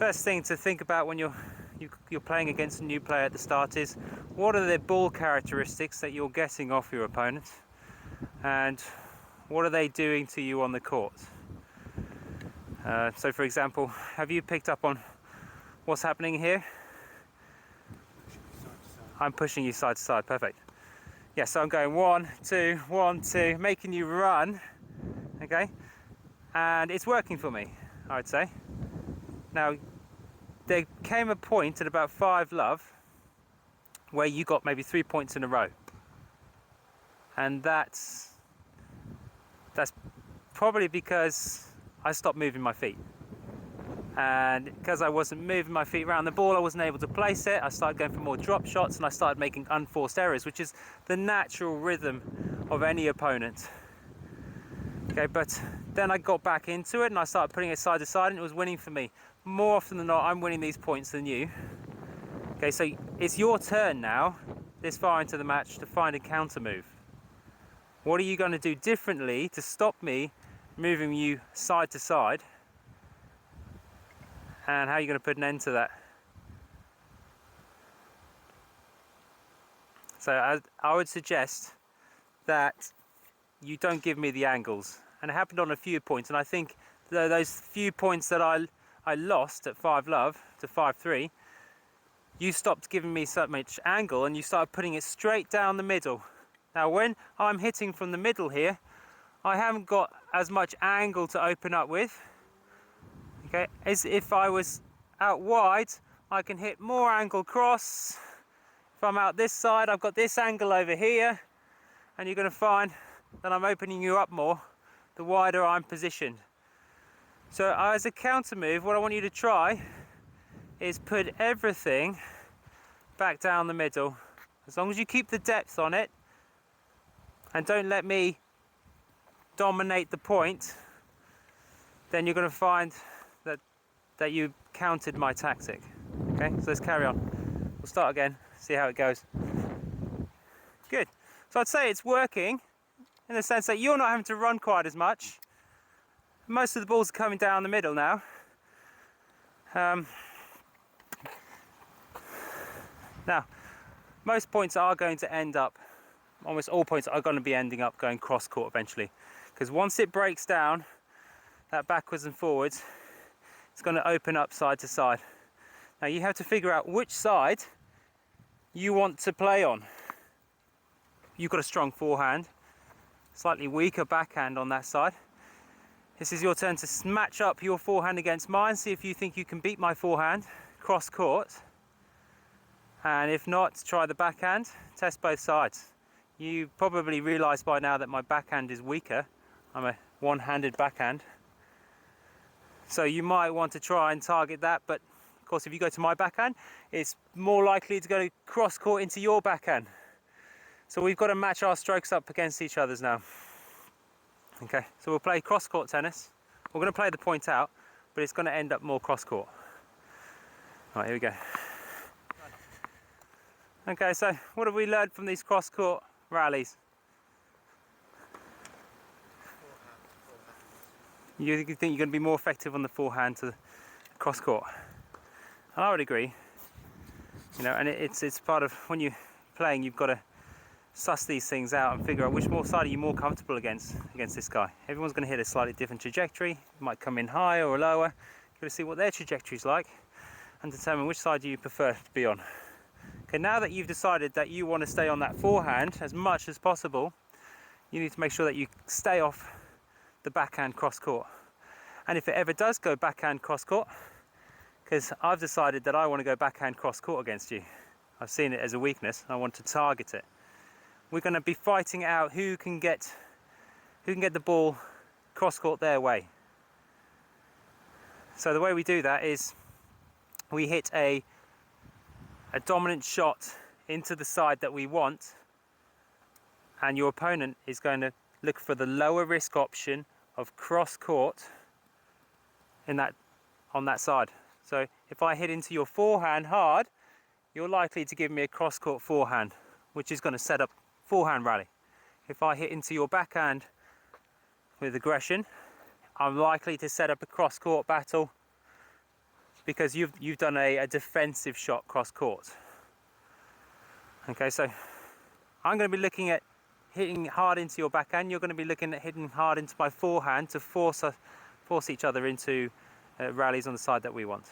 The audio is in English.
First thing to think about when you're playing against a new player at the start is, what are the ball characteristics that you're getting off your opponent, and what are they doing to you on the court? So for example, have you picked up on what's happening here? I'm pushing you side to side, perfect. Yeah, so I'm going 1, 2, 1, 2, making you run, okay? And it's working for me, I would say. Now, there came a point at about 5 love where you got maybe 3 points in a row. And that's probably because I stopped moving my feet. And because I wasn't moving my feet around the ball, I wasn't able to place it. I started going for more drop shots and I started making unforced errors, which is the natural rhythm of any opponent. Okay, but then I got back into it and I started putting it side to side and it was winning for me. More often than not, I'm winning these points than you. Okay, so it's your turn now, this far into the match, to find a counter move. What are you going to do differently to stop me moving you side to side? And how are you going to put an end to that? So I would suggest that you don't give me the angles. And it happened on a few points, and I think those few points that I lost at 5 love to 5-3, you stopped giving me so much angle and you started putting it straight down the middle. Now when I'm hitting from the middle here, I haven't got as much angle to open up with. Okay, as if I was out wide, I can hit more angle cross. If I'm out this side, I've got this angle over here, and you're going to find that I'm opening you up more the wider I'm positioned. So as a counter move, what I want you to try is put everything back down the middle. As long as you keep the depth on it and don't let me dominate the point, then you're going to find that you countered my tactic. Okay, so let's carry on. We'll start again, see how it goes. Good. So I'd say it's working in the sense that you're not having to run quite as much. Most of the balls are coming down the middle now. Now, most points are going to end up, almost all points are going to be ending up going cross court eventually. Because once it breaks down, that backwards and forwards, it's going to open up side to side. Now you have to figure out which side you want to play on. You've got a strong forehand, slightly weaker backhand on that side. This is your turn to match up your forehand against mine, see if you think you can beat my forehand cross court. And if not, try the backhand, test both sides. You probably realise by now that my backhand is weaker. I'm a one-handed backhand. So you might want to try and target that, but of course if you go to my backhand, it's more likely to go cross court into your backhand. So we've got to match our strokes up against each other's now. Okay, so we'll play cross court tennis. We're going to play the point out, but it's going to end up more cross court. Right, here we go. Okay, so what have we learned from these cross court rallies? You think you're going to be more effective on the forehand to the cross court? And I would agree. You know, and it's part of when you're playing, you've got to suss these things out and figure out which side are you more comfortable against this guy. Everyone's going to hit a slightly different trajectory. It might come in higher or lower. You've got to see what their trajectory is like and determine which side you prefer to be on. Okay, now that you've decided that you want to stay on that forehand as much as possible, you need to make sure that you stay off the backhand cross court. And if it ever does go backhand cross court, because I've decided that I want to go backhand cross court against you, I've seen it as a weakness, I want to target it. We're going to be fighting out who can get the ball cross court their way. So the way we do that is we hit a dominant shot into the side that we want, and your opponent is going to look for the lower risk option of cross court on that side. So if I hit into your forehand hard, you're likely to give me a cross court forehand, which is going to set up forehand rally. If I hit into your backhand with aggression, I'm likely to set up a cross court battle because you've done a defensive shot cross court. Okay, so I'm going to be looking at hitting hard into your backhand. You're going to be looking at hitting hard into my forehand to force each other into rallies on the side that we want.